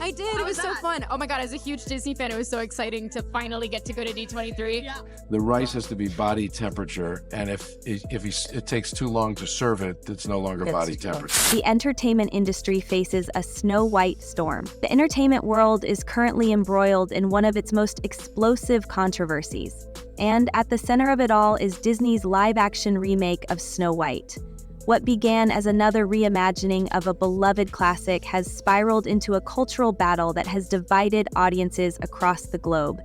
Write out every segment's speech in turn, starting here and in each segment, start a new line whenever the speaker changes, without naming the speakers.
I did. It was so fun. Oh my God, as a huge Disney fan, it was so exciting to finally get to go to D23.
Yeah.
The rice has to be body temperature, and if it takes too long to serve it, it's no longer body temperature.
The entertainment industry faces a Snow White storm. The entertainment world is currently embroiled in one of its most explosive controversies. And at the center of it all is Disney's live-action remake of Snow White. What began as another reimagining of a beloved classic has spiraled into a cultural battle that has divided audiences across the globe.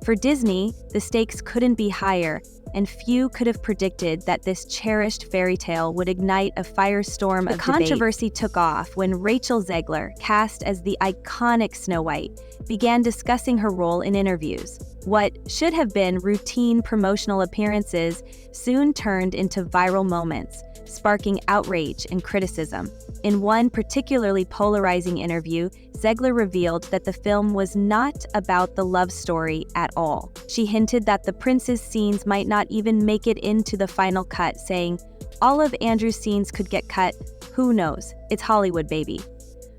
For Disney, the stakes couldn't be higher, and few could have predicted that this cherished fairy tale would ignite a firestorm of debate. The controversy took off when Rachel Zegler, cast as the iconic Snow White, began discussing her role in interviews. What should have been routine promotional appearances soon turned into viral moments, sparking outrage and criticism. In one particularly polarizing interview, Zegler revealed that the film was not about the love story at all. She hinted that the prince's scenes might not even make it into the final cut, saying, "All of Andrew's scenes could get cut. Who knows? It's Hollywood, baby."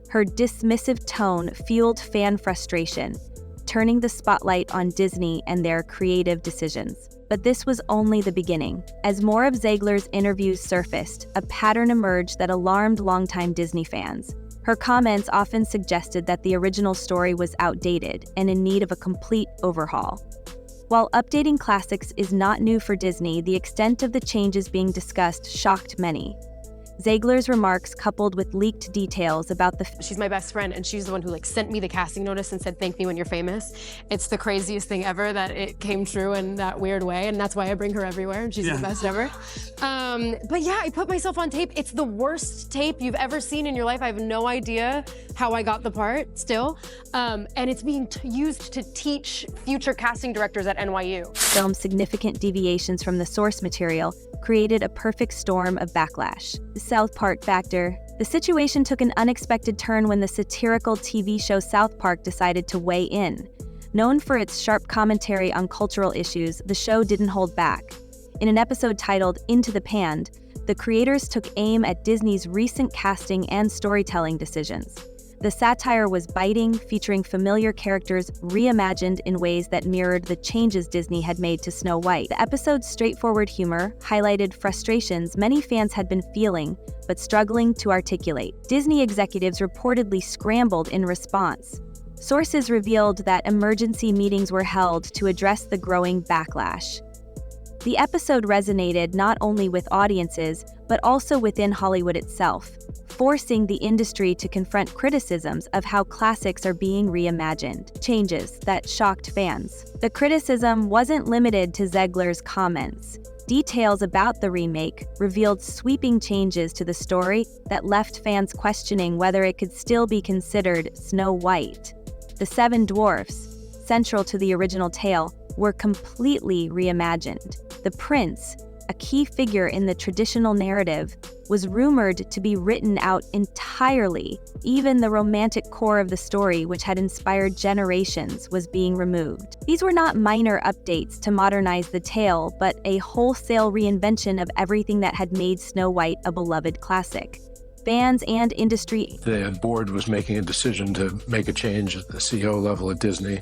Her dismissive tone fueled fan frustration, turning the spotlight on Disney and their creative decisions. But this was only the beginning. As more of Zegler's interviews surfaced, a pattern emerged that alarmed longtime Disney fans. Her comments often suggested that the original story was outdated and in need of a complete overhaul. While updating classics is not new for Disney, the extent of the changes being discussed shocked many. Zegler's remarks, coupled with leaked details about the
She's my best friend, and she's the one who sent me the casting notice and said, "Thank me when you're famous." It's the craziest thing ever that it came true in that weird way, and that's why I bring her everywhere, and she's the best ever. But yeah, I put myself on tape. It's the worst tape you've ever seen in your life. I have no idea how I got the part still. And it's being used to teach future casting directors at NYU.
Film's significant deviations from the source material created a perfect storm of backlash. The South Park factor. The situation took an unexpected turn when the satirical TV show South Park decided to weigh in. Known for its sharp commentary on cultural issues, the show didn't hold back. In an episode titled Into the Pand, the creators took aim at Disney's recent casting and storytelling decisions. The satire was biting, featuring familiar characters reimagined in ways that mirrored the changes Disney had made to Snow White. The episode's straightforward humor highlighted frustrations many fans had been feeling, but struggling to articulate. Disney executives reportedly scrambled in response. Sources revealed that emergency meetings were held to address the growing backlash. The episode resonated not only with audiences, but also within Hollywood itself, forcing the industry to confront criticisms of how classics are being reimagined, changes that shocked fans. The criticism wasn't limited to Zegler's comments. Details about the remake revealed sweeping changes to the story that left fans questioning whether it could still be considered Snow White. The Seven Dwarfs, central to the original tale, were completely reimagined. The prince, a key figure in the traditional narrative, was rumored to be written out entirely. Even the romantic core of the story, which had inspired generations, was being removed. These were not minor updates to modernize the tale, but a wholesale reinvention of everything that had made Snow White a beloved classic. Fans and industry.
The board was making a decision to make a change at the CEO level at Disney,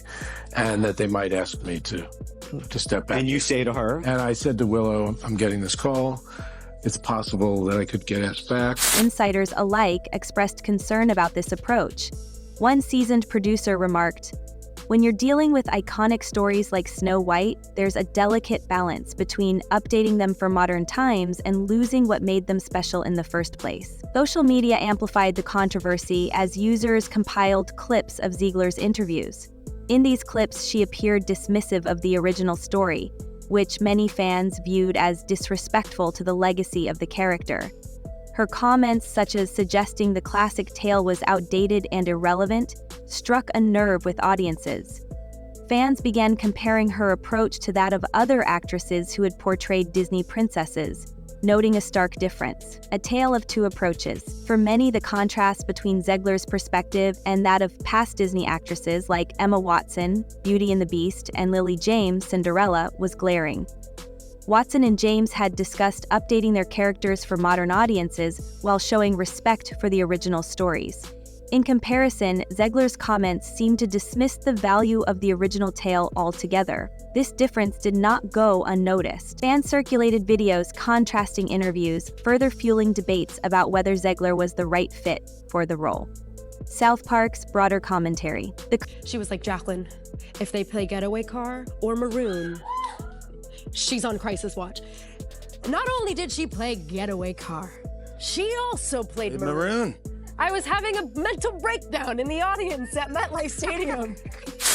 and that they might ask me to step back.
And you say to her?
And I said to Willow, "I'm getting this call. It's possible that I could get asked back."
Insiders alike expressed concern about this approach. One seasoned producer remarked, "When you're dealing with iconic stories like Snow White, there's a delicate balance between updating them for modern times and losing what made them special in the first place." Social media amplified the controversy as users compiled clips of Zegler's interviews. In these clips, she appeared dismissive of the original story, which many fans viewed as disrespectful to the legacy of the character. Her comments, such as suggesting the classic tale was outdated and irrelevant, struck a nerve with audiences. Fans began comparing her approach to that of other actresses who had portrayed Disney princesses, noting a stark difference. A tale of two approaches. For many, the contrast between Zegler's perspective and that of past Disney actresses like Emma Watson, Beauty and the Beast, and Lily James, Cinderella, was glaring. Watson and James had discussed updating their characters for modern audiences while showing respect for the original stories. In comparison, Zegler's comments seem to dismiss the value of the original tale altogether. This difference did not go unnoticed. Fans circulated videos contrasting interviews, further fueling debates about whether Zegler was the right fit for the role. South Park's broader commentary.
She was like, Jacqueline, if they play Getaway Car or Maroon, she's on crisis watch. Not only did she play Getaway Car, she also played Maroon. I was having a mental breakdown in the audience at MetLife Stadium.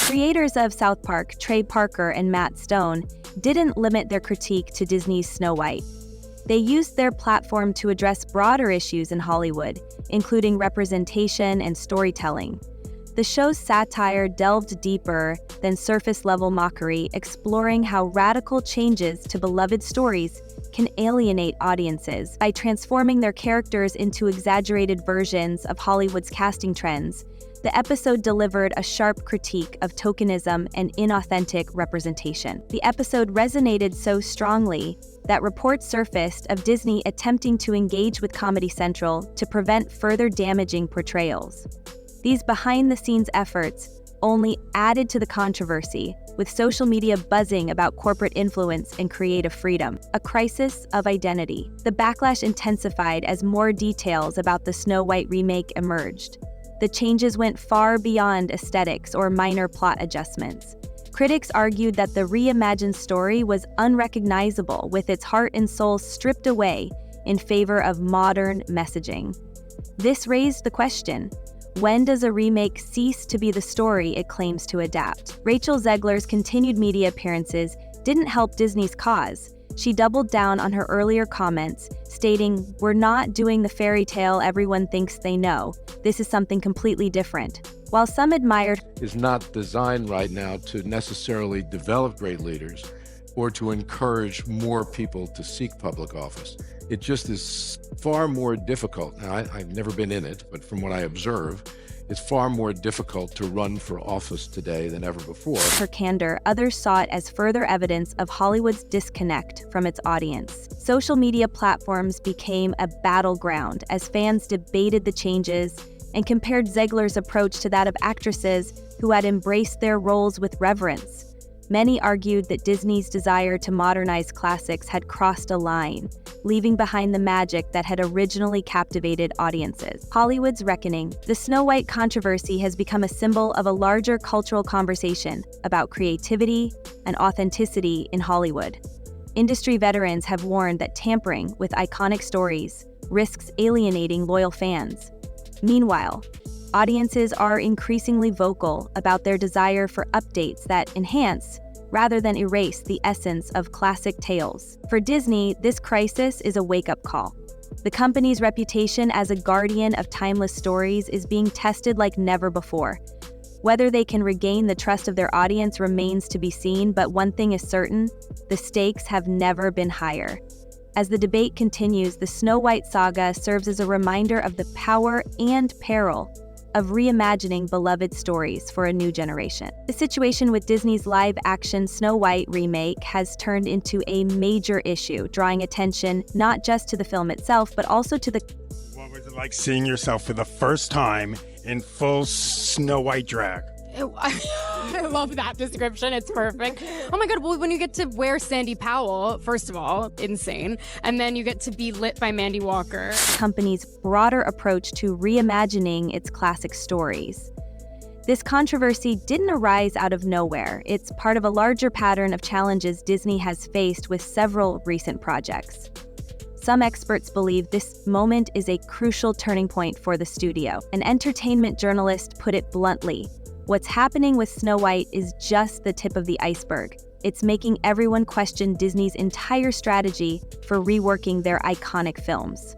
Creators of South Park, Trey Parker and Matt Stone, didn't limit their critique to Disney's Snow White. They used their platform to address broader issues in Hollywood, including representation and storytelling. The show's satire delved deeper than surface-level mockery, exploring how radical changes to beloved stories can alienate audiences. By transforming their characters into exaggerated versions of Hollywood's casting trends, the episode delivered a sharp critique of tokenism and inauthentic representation. The episode resonated so strongly that reports surfaced of Disney attempting to engage with Comedy Central to prevent further damaging portrayals. These behind-the-scenes efforts only added to the controversy, with social media buzzing about corporate influence and creative freedom. A crisis of identity. The backlash intensified as more details about the Snow White remake emerged. The changes went far beyond aesthetics or minor plot adjustments. Critics argued that the reimagined story was unrecognizable, with its heart and soul stripped away in favor of modern messaging. This raised the question: when does a remake cease to be the story it claims to adapt? Rachel Zegler's continued media appearances didn't help Disney's cause. She doubled down on her earlier comments, stating, "We're not doing the fairy tale everyone thinks they know. This is something completely different." While some admired
Is not designed right now to necessarily develop great leaders or to encourage more people to seek public office. It just is far more difficult. Now, I've never been in it, but from what I observe, it's far more difficult to run for office today than ever before.
her candor, others saw it as further evidence of Hollywood's disconnect from its audience. Social media platforms became a battleground as fans debated the changes and compared Zegler's approach to that of actresses who had embraced their roles with reverence. Many argued that Disney's desire to modernize classics had crossed a line, leaving behind the magic that had originally captivated audiences. Hollywood's reckoning. The Snow White controversy has become a symbol of a larger cultural conversation about creativity and authenticity in Hollywood. Industry veterans have warned that tampering with iconic stories risks alienating loyal fans. Meanwhile, audiences are increasingly vocal about their desire for updates that enhance, rather than erase, the essence of classic tales. For Disney, this crisis is a wake-up call. The company's reputation as a guardian of timeless stories is being tested like never before. Whether they can regain the trust of their audience remains to be seen, but one thing is certain: the stakes have never been higher. As the debate continues, the Snow White saga serves as a reminder of the power and peril of reimagining beloved stories for a new generation. The situation with Disney's live-action Snow White remake has turned into a major issue, drawing attention not just to the film itself, but also to the...
What was it like seeing yourself for the first time in full Snow White drag?
I love that description. It's perfect. Oh my God. Well, when you get to wear Sandy Powell, first of all, insane. And then you get to be lit by Mandy Walker.
Company's broader approach to reimagining its classic stories. This controversy didn't arise out of nowhere. It's part of a larger pattern of challenges Disney has faced with several recent projects. Some experts believe this moment is a crucial turning point for the studio. An entertainment journalist put it bluntly: "What's happening with Snow White is just the tip of the iceberg. It's making everyone question Disney's entire strategy for reworking their iconic films."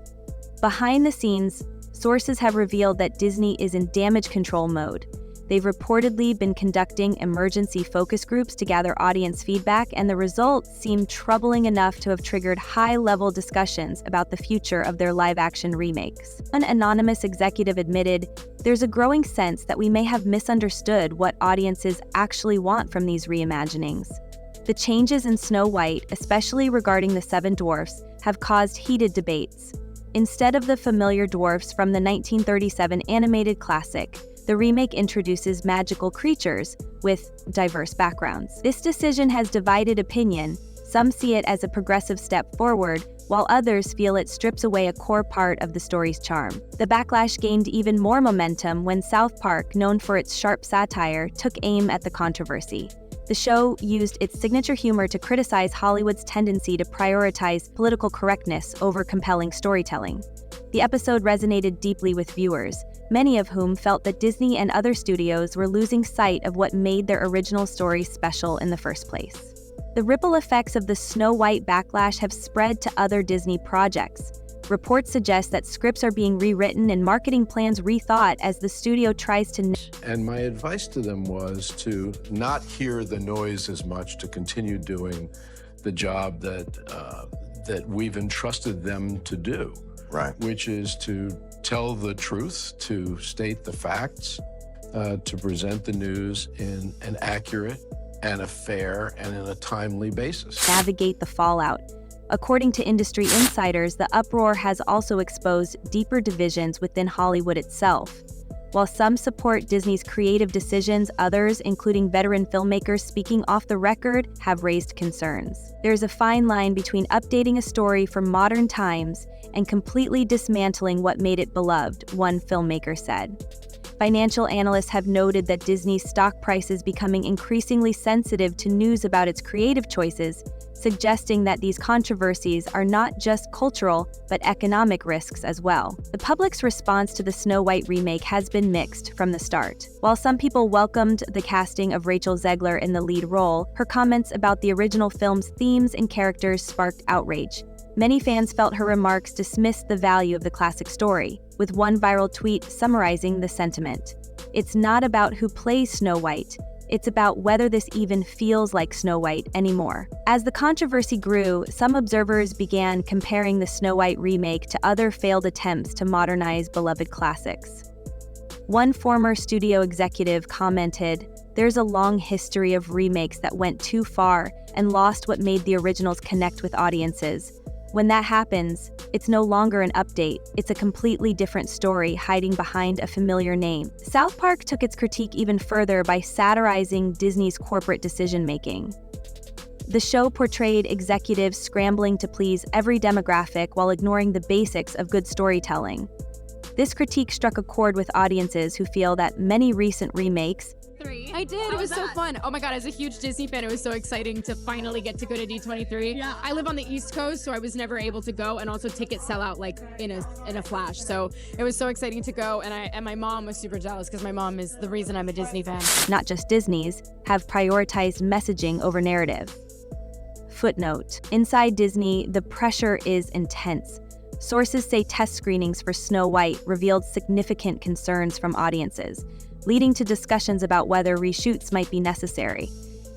Behind the scenes, sources have revealed that Disney is in damage control mode. They've reportedly been conducting emergency focus groups to gather audience feedback, and the results seem troubling enough to have triggered high-level discussions about the future of their live-action remakes. An anonymous executive admitted, "There's a growing sense that we may have misunderstood what audiences actually want from these reimaginings." The changes in Snow White, especially regarding the Seven Dwarfs, have caused heated debates. Instead of the familiar dwarfs from the 1937 animated classic, the remake introduces magical creatures with diverse backgrounds. This decision has divided opinion. Some see it as a progressive step forward, while others feel it strips away a core part of the story's charm. The backlash gained even more momentum when South Park, known for its sharp satire, took aim at the controversy. The show used its signature humor to criticize Hollywood's tendency to prioritize political correctness over compelling storytelling. The episode resonated deeply with viewers, many of whom felt that Disney and other studios were losing sight of what made their original story special in the first place. The ripple effects of the Snow White backlash have spread to other Disney projects. Reports suggest that scripts are being rewritten and marketing plans rethought as the studio tries to...
And my advice to them was to not hear the noise as much, to continue doing the job that we've entrusted them to do.
Right.
Which is to tell the truth, to state the facts, to present the news in an accurate and a fair and in a timely basis.
Navigate the fallout. According to industry insiders, the uproar has also exposed deeper divisions within Hollywood itself. While some support Disney's creative decisions, others, including veteran filmmakers speaking off the record, have raised concerns. There's a fine line between updating a story for modern times and completely dismantling what made it beloved, one filmmaker said. Financial analysts have noted that Disney's stock price is becoming increasingly sensitive to news about its creative choices, suggesting that these controversies are not just cultural, but economic risks as well. The public's response to the Snow White remake has been mixed from the start. While some people welcomed the casting of Rachel Zegler in the lead role, her comments about the original film's themes and characters sparked outrage. Many fans felt her remarks dismissed the value of the classic story, with one viral tweet summarizing the sentiment. It's not about who plays Snow White, it's about whether this even feels like Snow White anymore. As the controversy grew, some observers began comparing the Snow White remake to other failed attempts to modernize beloved classics. One former studio executive commented, "There's a long history of remakes that went too far and lost what made the originals connect with audiences. When that happens, it's no longer an update, it's a completely different story hiding behind a familiar name." South Park took its critique even further by satirizing Disney's corporate decision-making. The show portrayed executives scrambling to please every demographic while ignoring the basics of good storytelling. This critique struck a chord with audiences who feel that many recent remakes...
I did. It was so fun. Oh my god, as a huge Disney fan, it was so exciting to finally get to go to D23. Yeah. I live on the East Coast, so I was never able to go, and also tickets sell out like in a flash. So it was so exciting to go, and my mom was super jealous because my mom is the reason I'm a Disney fan.
Not just Disney's, have prioritized messaging over narrative. Footnote: inside Disney, the pressure is intense. Sources say test screenings for Snow White revealed significant concerns from audiences, leading to discussions about whether reshoots might be necessary.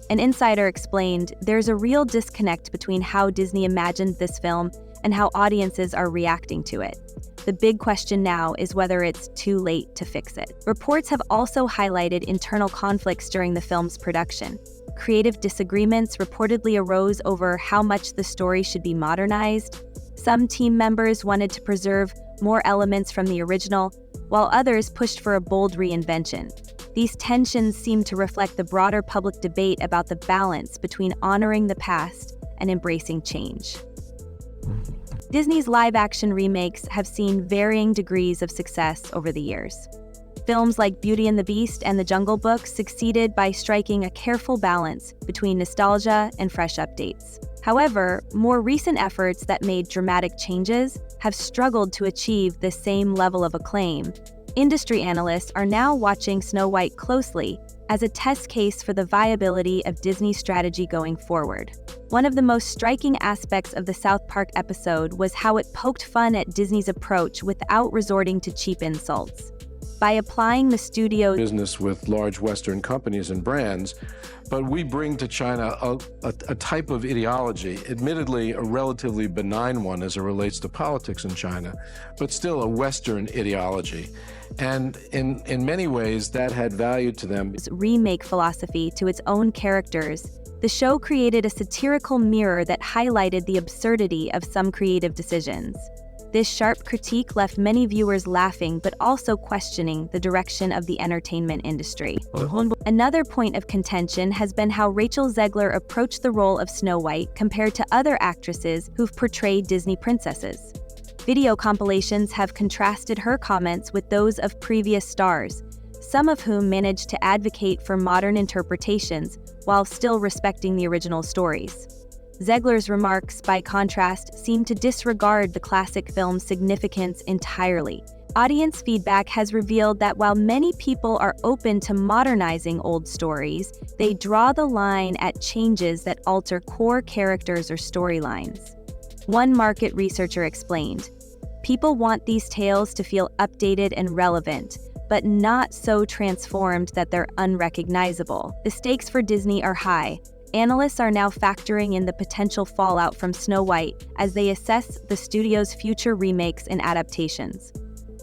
An insider explained, "There's a real disconnect between how Disney imagined this film and how audiences are reacting to it. The big question now is whether it's too late to fix it." Reports have also highlighted internal conflicts during the film's production. Creative disagreements reportedly arose over how much the story should be modernized. Some team members wanted to preserve more elements from the original, while others pushed for a bold reinvention. These tensions seem to reflect the broader public debate about the balance between honoring the past and embracing change. Disney's live-action remakes have seen varying degrees of success over the years. Films like Beauty and the Beast and The Jungle Book succeeded by striking a careful balance between nostalgia and fresh updates. However, more recent efforts that made dramatic changes have struggled to achieve the same level of acclaim. Industry analysts are now watching Snow White closely as a test case for the viability of Disney's strategy going forward. One of the most striking aspects of the South Park episode was how it poked fun at Disney's approach without resorting to cheap insults. By applying the studio's
business with large Western companies and brands, but we bring to China a type of ideology, admittedly a relatively benign one as it relates to politics in China, but still a Western ideology. And in many ways, that had value to them.
Remake philosophy to its own characters, the show created a satirical mirror that highlighted the absurdity of some creative decisions. This sharp critique left many viewers laughing but also questioning the direction of the entertainment industry. Another point of contention has been how Rachel Zegler approached the role of Snow White compared to other actresses who've portrayed Disney princesses. Video compilations have contrasted her comments with those of previous stars, some of whom managed to advocate for modern interpretations while still respecting the original stories. Zegler's remarks, by contrast, seem to disregard the classic film's significance entirely. Audience feedback has revealed that while many people are open to modernizing old stories, they draw the line at changes that alter core characters or storylines. One market researcher explained, "People want these tales to feel updated and relevant, but not so transformed that they're unrecognizable." The stakes for Disney are high. Analysts are now factoring in the potential fallout from Snow White as they assess the studio's future remakes and adaptations.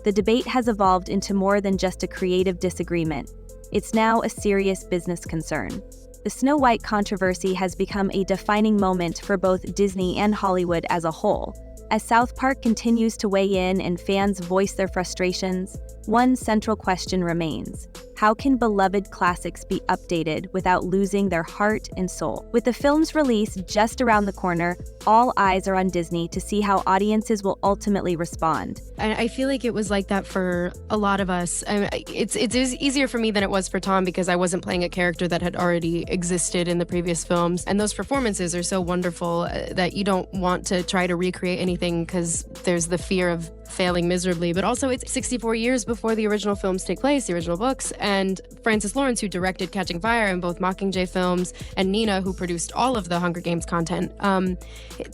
The debate has evolved into more than just a creative disagreement. It's now a serious business concern. The Snow White controversy has become a defining moment for both Disney and Hollywood as a whole. As South Park continues to weigh in and fans voice their frustrations, one central question remains: how can beloved classics be updated without losing their heart and soul? With the film's release just around the corner, all eyes are on Disney to see how audiences will ultimately respond.
And I feel like it was like that for a lot of us. It's easier for me than it was for Tom because I wasn't playing a character that had already existed in the previous films. And those performances are so wonderful that you don't want to try to recreate anything because there's the fear of failing miserably. But also, it's 64 years before the original films take place, the original books. And Francis Lawrence, who directed Catching Fire and both Mockingjay films, and Nina, who produced all of the Hunger Games content,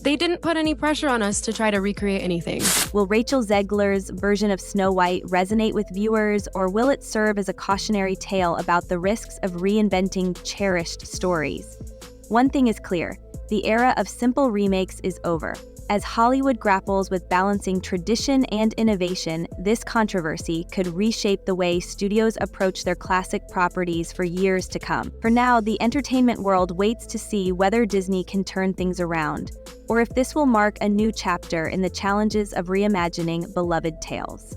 they didn't put any pressure on us to try to recreate anything.
Will Rachel Zegler's version of Snow White resonate with viewers, or will it serve as a cautionary tale about the risks of reinventing cherished stories? One thing is clear: the era of simple remakes is over. As Hollywood grapples with balancing tradition and innovation, this controversy could reshape the way studios approach their classic properties for years to come. For now, the entertainment world waits to see whether Disney can turn things around, or if this will mark a new chapter in the challenges of reimagining beloved tales.